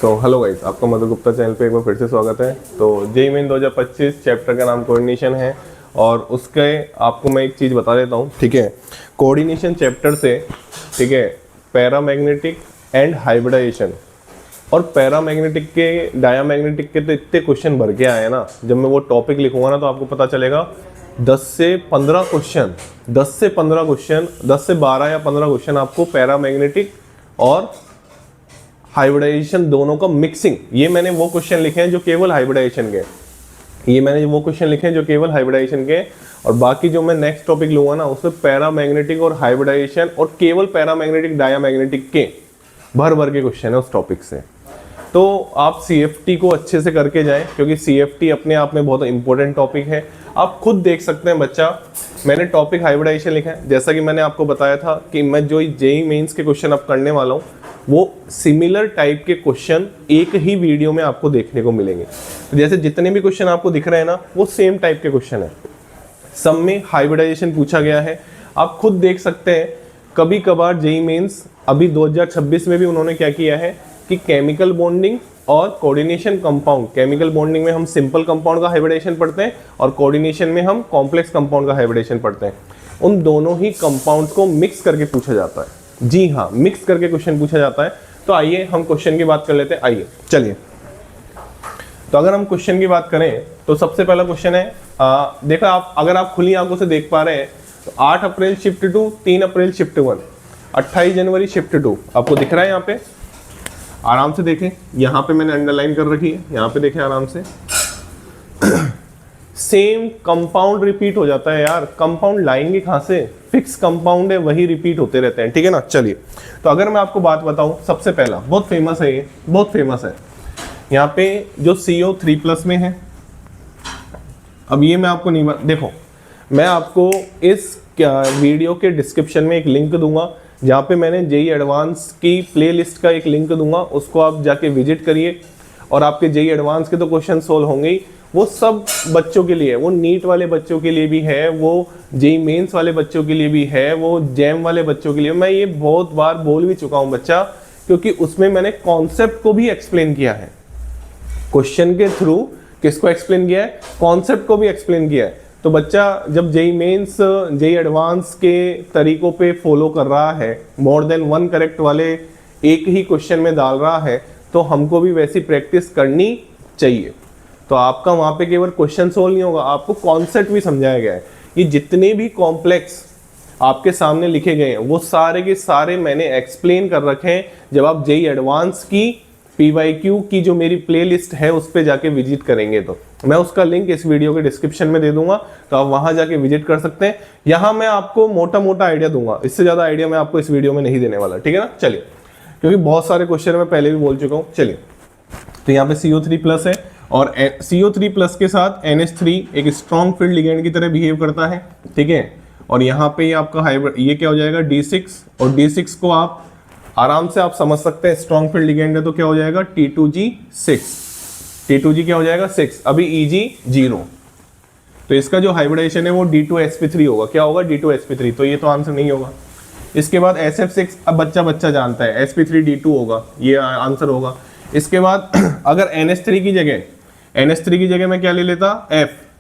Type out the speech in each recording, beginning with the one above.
तो hello guys, आपका मधु Gupta channel पे एक बार फिर से स्वागत है। तो जेईई मेन 2025 चैप्टर का नाम कोऑर्डिनेशन है और उसके आपको मैं एक चीज़ बता देता हूँ, ठीक है। कोऑर्डिनेशन चैप्टर से, ठीक है, पैरामैग्नेटिक एंड हाइब्रिडाइजेशन और पैरामैग्नेटिक के डायामैग्नेटिक के तो इतने क्वेश्चन भर के आए हैं ना। जब मैं वो टॉपिक लिखूंगा ना तो आपको पता चलेगा 10 से 15 क्वेश्चन 10 से 12 या 15 क्वेश्चन आपको पैरामैग्नेटिक और हाइब्रिडाइजेशन दोनों का मिक्सिंग। ये मैंने वो क्वेश्चन लिखे हैं जो केवल हाइब्रिडाइजेशन के, और बाकी जो मैं नेक्स्ट टॉपिक लूंगा ना उसमें पैरामैग्नेटिक और हाइब्रिडाइजेशन और केवल पैरामैग्नेटिक डायामैग्नेटिक के भर के क्वेश्चन है उस टॉपिक से। तो आप CFT को अच्छे से करके जाएं क्योंकि CFT अपने आप में बहुत इंपॉर्टेंट टॉपिक है। आप खुद देख सकते हैं बच्चा, मैंने टॉपिक हाइब्रिडाइजेशन लिखा है। जैसा कि मैंने आपको बताया था कि मैं जो जेईई मेंस के क्वेश्चन अब करने वाला हूँ वो सिमिलर टाइप के क्वेश्चन एक ही वीडियो में आपको देखने को मिलेंगे। जैसे जितने भी क्वेश्चन आपको दिख रहे हैं ना वो सेम टाइप के क्वेश्चन है, सब में हाइब्रिडाइजेशन पूछा गया है। आप खुद देख सकते हैं कभी कभार जेईई मेंस अभी 2026 में भी उन्होंने क्या किया है कि केमिकल बॉन्डिंग और कोऑर्डिनेशन कंपाउंड, केमिकल बॉन्डिंग में हम सिंपल कंपाउंड का हाइब्रिडेशन पढ़ते हैं और कोऑर्डिनेशन में हम कॉम्प्लेक्स कंपाउंड का हाइब्रिडेशन पढ़ते हैं। उन दोनों ही कंपाउंड्स को मिक्स करके पूछा जाता है। जी हाँ, मिक्स करके क्वेश्चन पूछा जाता है। तो आइए हम क्वेश्चन की बात कर लेते हैं। आइए चलिए, तो अगर हम क्वेश्चन की बात करें तो सबसे पहला क्वेश्चन है, देखो आप अगर आप खुली आंखों से देख पा रहे हैं तो 8 अप्रैल शिफ्ट 2, 3 अप्रैल शिफ्ट 1, 28 जनवरी शिफ्ट 2 आपको दिख रहा है। यहाँ पे आराम से देखें, यहाँ पे मैंने अंडरलाइन कर रखी है, यहाँ पे देखें आराम से। सेम कंपाउंड रिपीट हो जाता है यार, कंपाउंड लाएंगे कहाँ से, फिक्स कंपाउंड है वही रिपीट होते रहते हैं, ठीक है ना। चलिए, तो अगर मैं आपको बात बताऊं, सबसे पहला बहुत फेमस है, ये बहुत फेमस है। यहाँ पे जो CO3+ में है, अब ये मैं आपको नहीं, देखो मैं आपको इस वीडियो के डिस्क्रिप्शन में एक लिंक दूंगा जहाँ पे मैंने जेईई एडवांस की प्लेलिस्ट का एक लिंक दूंगा, उसको आप जाके विजिट करिए और आपके जेईई एडवांस के तो क्वेश्चन सोल्व होंगे ही। वो सब बच्चों के लिए है, वो नीट वाले बच्चों के लिए भी है, वो जेईई मेंस वाले बच्चों के लिए भी है, वो जैम वाले बच्चों के लिए। मैं ये बहुत बार बोल भी चुका हूँ बच्चा, क्योंकि उसमें मैंने कॉन्सेप्ट को भी एक्सप्लेन किया है। क्वेश्चन के थ्रू किसको एक्सप्लेन किया है, कॉन्सेप्ट को भी एक्सप्लेन किया है। तो बच्चा जब जेईई मेंस जेईई एडवांस के तरीकों पे फॉलो कर रहा है, मोर देन 1 करेक्ट वाले एक ही क्वेश्चन में डाल रहा है, तो हमको भी वैसी प्रैक्टिस करनी चाहिए। तो आपका वहाँ पे केवल क्वेश्चन सोल्व नहीं होगा, आपको कॉन्सेप्ट भी समझाया गया है। ये जितने भी कॉम्प्लेक्स आपके सामने लिखे गए हैं वो सारे के सारे मैंने एक्सप्लेन कर रखे हैं। जब आप जेईई एडवांस की PYQ की जो मेरी प्लेलिस्ट है उस पर जाके विजिट करेंगे तो मैं उसका लिंक इस वीडियो के डिस्क्रिप्शन में दे दूंगा, तो आप वहां जाके विजिट कर सकते हैं। यहाँ मैं आपको मोटा मोटा आइडिया दूंगा, इससे ज्यादा आइडिया मैं आपको इस वीडियो में नहीं देने वाला, ठीक है ना। चलिए, क्योंकि बहुत सारे क्वेश्चन मैं पहले भी बोल चुका हूँ। चलिए, तो यहाँ पे CO3+ है और CO3+ के साथ NH3 एक स्ट्रॉन्ग फील्ड लिगेंड की तरह बिहेव करता है, ठीक है। और यहाँ पे ये आपका हाइब्रिड, ये क्या हो जाएगा D6, और D6 को आप आराम से आप समझ सकते हैं, स्ट्रॉन्ग फील्ड लिगेंड है तो क्या हो जाएगा T2G6, T2G क्या हो जाएगा 6, अभी EG 0। तो इसका जो हाइब्रिडाइजेशन है वो D2sp3 होगा। क्या होगा D2sp3, तो ये तो आंसर नहीं होगा। इसके बाद SF6, अब बच्चा जानता है sp3d2 होगा, ये आंसर होगा। इसके बाद अगर NH3 की जगह मैं क्या ले लेता,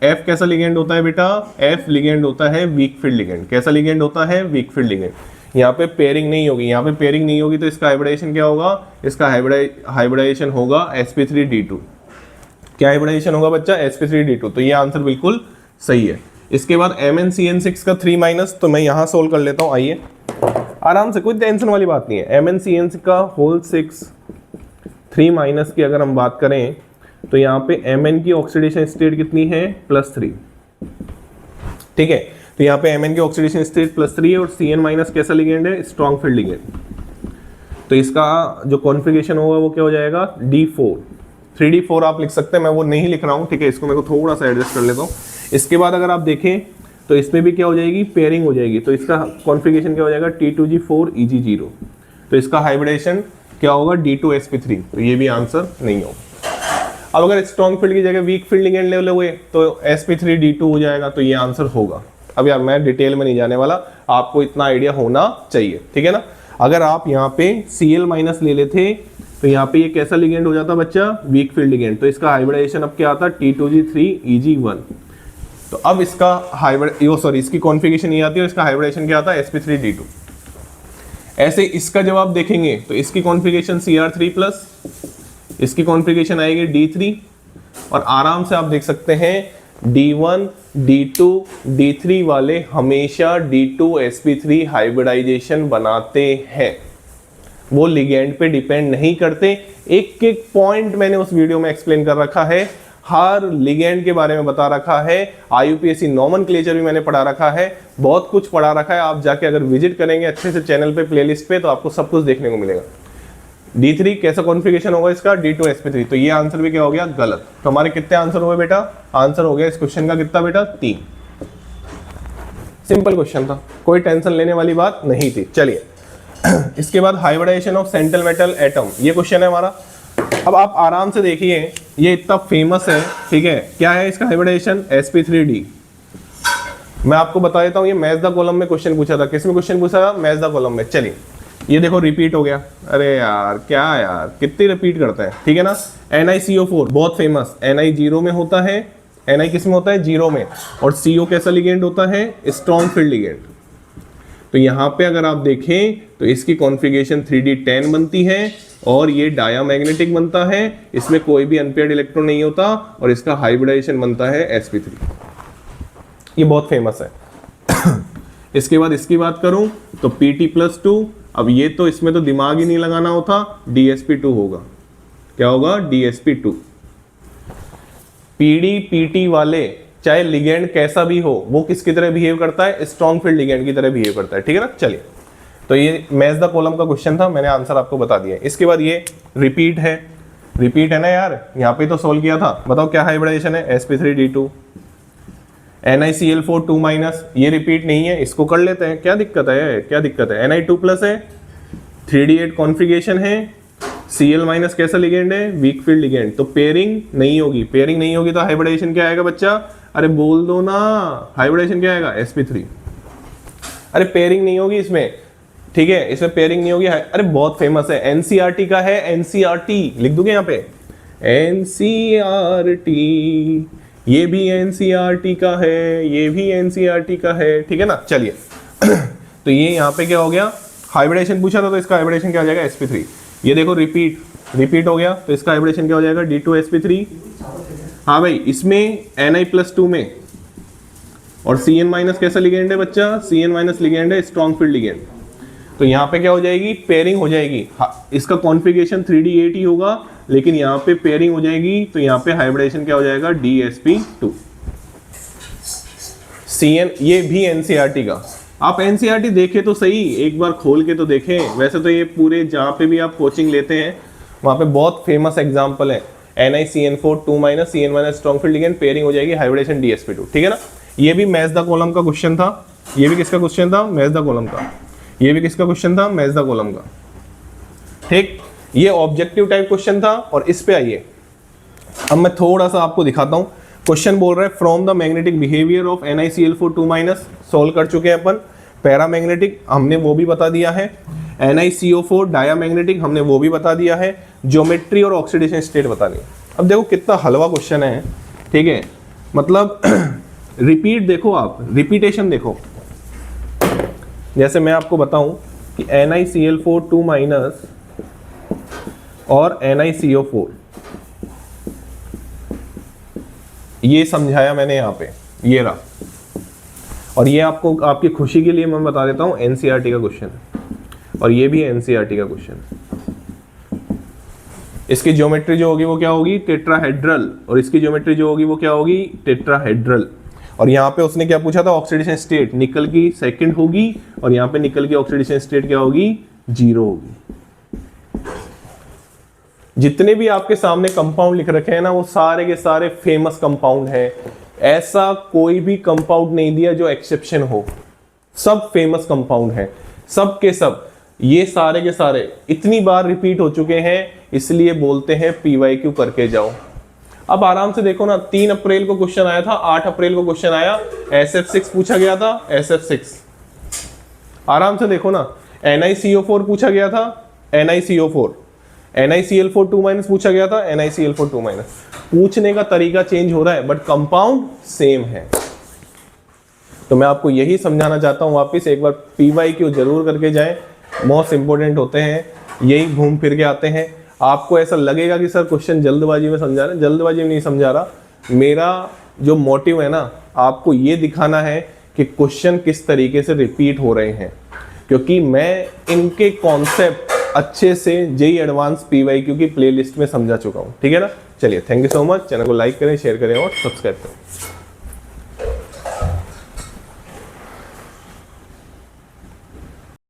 F कैसा लिगेंड होता है बेटा, F लिगेंड होता है वीक फील्ड लिगेंड। कैसा लिगेंड होता है, वीक फील्ड लिगेंड। यहाँ पे पेयरिंग नहीं होगी, यहाँ पे पेयरिंग नहीं होगी तो इसका हाइब्रिडाइजेशन क्या होगा, इसका हाइब्रिडाइजेशन होगा sp3d2। क्या हाइब्रिडाइजेशन होगा बच्चा, sp3d2। तो ये आंसर बिल्कुल सही है। इसके बाद MnCN6 का 3- तो मैं यहाँ सोल्व कर लेता हूँ। आइए आराम से, कोई टेंशन वाली बात नहीं है। MnCN6 का होल 6 3- की अगर हम बात करें तो यहाँ पे Mn की ऑक्सीडेशन स्टेट कितनी है, +3, ठीक है। तो यहाँ पे Mn की ऑक्सीडेशन स्टेट +3 है और Cn- कैसा लिगेंड है, स्ट्रॉन्ग फील्ड लिगेंड। तो इसका जो कॉन्फ़िगरेशन होगा वो क्या हो जाएगा, D4, 3D4 आप लिख सकते हैं, मैं वो नहीं लिख रहा हूँ, ठीक है। इसको मेरे को थोड़ा सा एडजस्ट कर लेता हूँ। इसके बाद अगर आप देखें तो इसमें भी क्या हो जाएगी, पेयरिंग हो जाएगी। तो इसका कॉन्फ़िगरेशन क्या हो जाएगा, T2G4 EG 0। तो इसका हाइब्रिडेशन क्या होगा, D2sp3। तो ये भी आंसर नहीं होगा। अब अगर स्ट्रॉन्ग फील्ड की जगह वीक फील्ड लिगेंड ले लोगे तो sp3d2 हो जाएगा, तो ये आंसर होगा। अब यार मैं डिटेल में नहीं जाने वाला, आपको इतना आइडिया होना चाहिए, ठीक है ना। अगर आप यहाँ पे Cl- ले लेते तो यहाँ पे ये कैसा लिगेंड हो जाता बच्चा, वीक फील्ड लिगेंड। तो इसका हाइब्रिडाइजेशन अब क्या आता, T2G3 EG1। तो अब इसका इसकी कॉन्फ़िगरेशन ये आती है और इसका हाइब्रिडाइजेशन क्या आता है, sp3d2। ऐसे इसका जब आप देखेंगे तो इसकी कॉन्फ़िगरेशन Cr3+, इसकी कॉन्फ़िगरेशन आएगी D3, और आराम से आप देख सकते हैं D1, D2, D3 वाले हमेशा D2sp3 हाइब्रिडाइजेशन बनाते हैं, वो लिगेंड पे डिपेंड नहीं करते। एक एक पॉइंट मैंने उस वीडियो में एक्सप्लेन कर रखा है, हर लिगेंड के बारे में बता रखा है, IUPAC नॉमेनक्लेचर भी मैंने पढ़ा रखा है, बहुत कुछ पढ़ा रखा है। आप जाके अगर विजिट करेंगे अच्छे से चैनल पे, प्लेलिस्ट पे, तो आपको सब कुछ देखने को मिलेगा। D3 कैसा कॉन्फ़िगरेशन होगा इसका, D2sp3। तो ये आंसर भी क्या हो गया, गलत। तो हमारे कितने आंसर हुए बेटा, आंसर हो गया इस क्वेश्चन का कितना बेटा, 3। सिंपल क्वेश्चन था, कोई टेंशन लेने वाली बात नहीं थी। चलिए इसके बाद hybridization of central metal atom, ये क्वेश्चन है हमारा। अब आप आराम से देखिए, ये इतना फेमस है, ठीक है। क्या है इसका हाइब्रिडाइजेशन, sp3d। मैं आपको बता देता हूँ, ये मैच द कॉलम में क्वेश्चन पूछा था। किस में क्वेश्चन पूछा था, मैच द कॉलम में। चलिए ये देखो रिपीट हो गया। अरे यार क्या यार, कितनी रिपीट करते हैं, ठीक है ना। NiCO4 बहुत फेमस, Ni 0 में होता है, Ni किस में होता है, 0 में। और CO कैसा लिगेंड होता है, स्ट्रॉन्ग फील्ड लिगेंड। तो यहाँ पे अगर आप देखें तो इसकी कॉन्फ़िगरेशन 3D10 बनती है और ये डायामैग्नेटिक बनता है, इसमें कोई भी अनपेयर्ड इलेक्ट्रॉन नहीं होता, और इसका हाइब्रिडाइजेशन बनता है sp3। ये बहुत फेमस है। इसके बाद इसकी बात करूं तो Pt+2। अब ये तो इसमें तो दिमाग ही नहीं लगाना होता, DsP2 होगा। क्या होगा, DsP2। PD PT वाले चाहे लिगेंड कैसा भी हो, वो किसकी तरह बिहेव करता है, स्ट्रॉन्ग फील्ड लिगेंड की तरह बिहेव करता है, ठीक है ना। चलिए तो ये मैच द कॉलम का क्वेश्चन था, मैंने आंसर आपको बता दिया। इसके बाद ये रिपीट है ना यार, यहाँ पे तो सोल्व किया था। बताओ क्या हाइब्रिडाइजेशन है, sp3d2। NiCl4 2-, ये रिपीट नहीं है, इसको कर लेते हैं, क्या दिक्कत है, क्या दिक्कत है। Ni2+ है, 3D8 कॉन्फ़िगरेशन है, Cl- कैसा लिगेंड है, वीक फील्ड लिगेंड। तो पेयरिंग नहीं होगी, पेयरिंग नहीं होगी तो हाइब्रिडाइजेशन क्या आएगा बच्चा, अरे बोल दो ना, हाइब्रिडाइजेशन क्या आएगा, sp3। अरे पेयरिंग नहीं होगी इसमें, ठीक है, इसमें पेयरिंग नहीं होगी। अरे बहुत फेमस है, NCERT का है, NCERT लिख दूंगे यहाँ पे, NCERT, ये भी NCERT का है, ये भी NCERT का है, ठीक है ना। चलिए तो ये यहाँ पे क्या हो गया, हाइब्रिडेशन पूछा था तो इसका हाइब्रिडेशन क्या हो जाएगा, sp3। ये देखो रिपीट हो गया, तो इसका हाइब्रिडेशन क्या हो जाएगा, D2sp3। हाँ भाई, इसमें Ni+2 में, और Cn- कैसा लिगेंड है बच्चा, Cn- लिगेंड है स्ट्रॉन्ग फील्ड लिगेंड। तो यहाँ पे क्या हो जाएगी, पेयरिंग हो जाएगी। हाँ, इसका कॉन्फ़िगरेशन 3D8 ही होगा, लेकिन यहाँ पे पेयरिंग हो जाएगी, तो यहाँ पे हाइब्रिडेशन क्या हो जाएगा, DsP2। Cn, ये भी NCERT का। आप NCERT देखें तो सही, एक बार खोल के तो देखें। वैसे तो ये पूरे जहाँ पे भी आप कोचिंग लेते हैं वहाँ पे बहुत फेमस एग्जाम्पल है। NiCN4 2-, Cn- strong field ligand, pairing हो जाएगी, हाइब्रिडेशन DsP2, ठीक है ना। ये भी मैच द कॉलम का क्वेश्चन था। ये भी किसका क्वेश्चन था, मैच द कॉलम का। ये भी किसका क्वेश्चन था, मैच द कॉलम का, ठीक। ये ऑब्जेक्टिव टाइप क्वेश्चन था। और इस पे आइए, अब मैं थोड़ा सा आपको दिखाता हूँ। क्वेश्चन बोल रहा है from the magnetic behaviour of NiCl4 2-, solve कर चुके हैं अपन। पैरामैग्नेटिक हमने वो भी बता दिया है, NiCO4 डायामैग्नेटिक हमने वो भी बता दिया है, ज्योमेट्री और ऑक्सीडेशन स्टेट बतानी है। अब देखो कितना हलवा क्वेश्चन है, ठीक है, मतलब रिपीट देखो, आप रिपीटेशन देखो। जैसे मैं आपको बताऊं कि NiCl4 2- और NiCO4, ये समझाया मैंने यहाँ पे, ये रहा। और ये आपको आपकी खुशी के लिए मैं बता देता हूँ NCERT का क्वेश्चन है, और ये भी NCERT का क्वेश्चन है। इसकी ज्योमेट्री जो होगी वो क्या होगी, टेट्राहेड्रल, और इसकी ज्योमेट्री जो होगी वो क्या होगी, टेट्राहेड्रल। और यहाँ पे उसने क्या पूछा था, ऑक्सीडेशन स्टेट, निकल की सेकंड होगी, और यहाँ पे निकल की ऑक्सीडेशन स्टेट क्या होगी, 0 होगी। जितने भी आपके सामने कंपाउंड लिख रखे हैं ना, वो सारे के सारे फेमस कंपाउंड हैं। ऐसा कोई भी कंपाउंड नहीं दिया जो एक्सेप्शन हो, सब फेमस कंपाउंड हैं, सब के सब। ये सारे के सारे इतनी बार रिपीट हो चुके हैं, इसलिए बोलते हैं PYQ करके जाओ। अब आराम से देखो ना, 3 अप्रैल को क्वेश्चन आया था, 8 अप्रैल को क्वेश्चन आया, SF6 पूछा गया था, SF6। आराम से देखो ना, NiCO4 पूछा गया था, NiCO4, NiCl4 2- पूछा गया था, NiCl4 2-, पूछने का तरीका चेंज हो रहा है बट कंपाउंड सेम है। तो मैं आपको यही समझाना चाहता हूं, वापस एक बार PYQ जरूर करके जाएं, मोस्ट इंपोर्टेंट होते हैं, यही घूम फिर के आते हैं। आपको ऐसा लगेगा कि सर क्वेश्चन जल्दबाजी में समझा रहे हैं, जल्दबाजी में नहीं समझा रहा। मेरा जो मोटिव है ना, आपको ये दिखाना है कि क्वेश्चन किस तरीके से रिपीट हो रहे हैं, क्योंकि मैं इनके कॉन्सेप्ट अच्छे से JEE एडवांस PYQ की प्लेलिस्ट में समझा चुका हूँ। ठीक है ना, चलिए thank you so much. Channel को लाइक करें, शेयर करें और सब्सक्राइब करें।